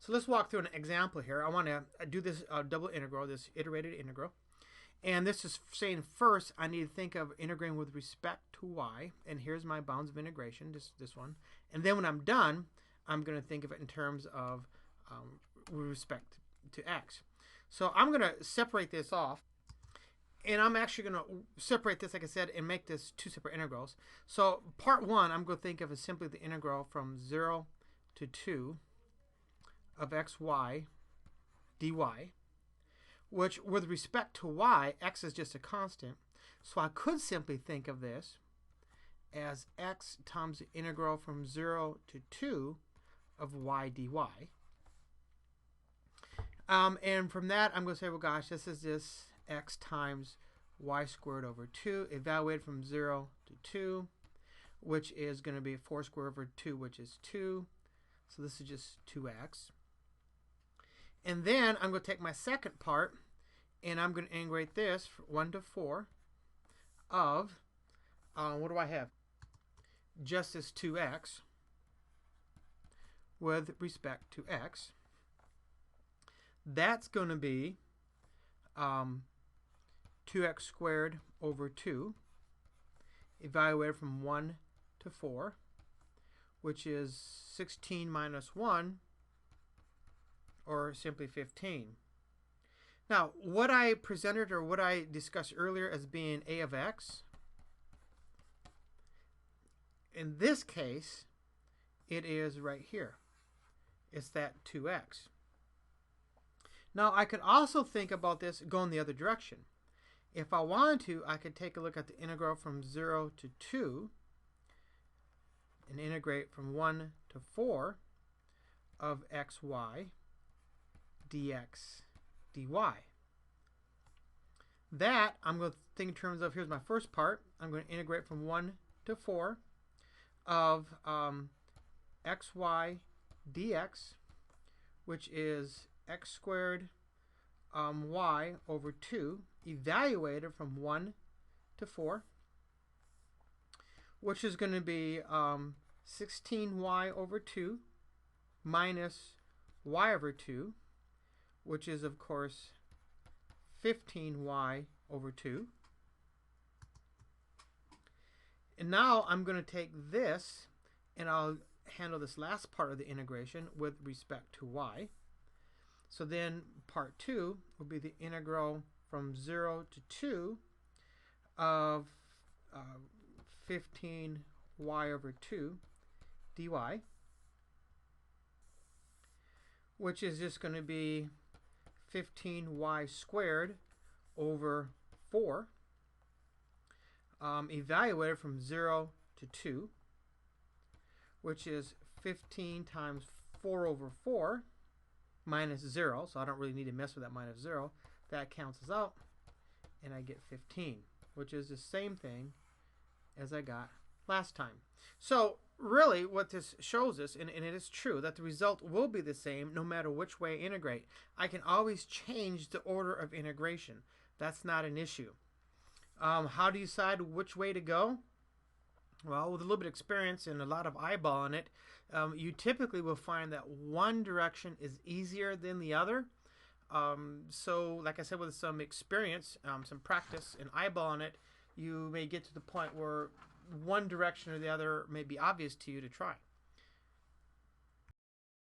So let's walk through an example here. I want to do this double integral, this iterated integral. And this is saying first I need to think of integrating with respect to y. And here's my bounds of integration, this one. And then when I'm done, I'm going to think of it in terms of with respect to x. So I'm going to separate this off. And I'm actually going to separate this, like I said, and make this two separate integrals. So part one, I'm going to think of as simply the integral from 0 to 2 of xy dy, which with respect to y, x is just a constant. So I could simply think of this as x times the integral from 0 to 2 of y dy. And from that, I'm going to say, well, gosh, this is just x times y squared over 2, evaluated from 0 to 2, which is going to be 4 squared over 2, which is 2. So this is just 2x. And then I'm going to take my second part, and I'm going to integrate this 1 to 4 of, what do I have? Just this 2x with respect to x. That's going to be 2x squared over 2, evaluated from 1 to 4, which is 16 minus 1, or simply 15. Now, what I presented or what I discussed earlier as being a of x, in this case, it is right here. It's that 2x. Now, I could also think about this going the other direction. If I wanted to, I could take a look at the integral from 0 to 2 and integrate from 1 to 4 of xy dx dy. That I'm going to think in terms of, here's my first part, I'm going to integrate from 1 to 4 of xy dx, which is x squared y over 2, evaluated from 1 to 4, which is going to be 16y over 2 minus y over 2, which is, of course, 15y over 2. And now I'm going to take this, and I'll handle this last part of the integration with respect to y. So then part 2 will be the integral from 0 to 2 of 15y over 2 dy, which is just going to be 15y squared over 4, evaluated from 0 to 2, which is 15 times 4 over 4 minus 0, so I don't really need to mess with that minus 0. That cancels out, and I get 15, which is the same thing as I got last time. So really what this shows us, and it is true, that the result will be the same no matter which way I integrate. I can always change the order of integration. That's not an issue. How do you decide which way to go? Well, with a little bit of experience and a lot of eyeballing it, you typically will find that one direction is easier than the other. So, like I said, with some experience, some practice and eyeballing it, you may get to the point where one direction or the other may be obvious to you to try.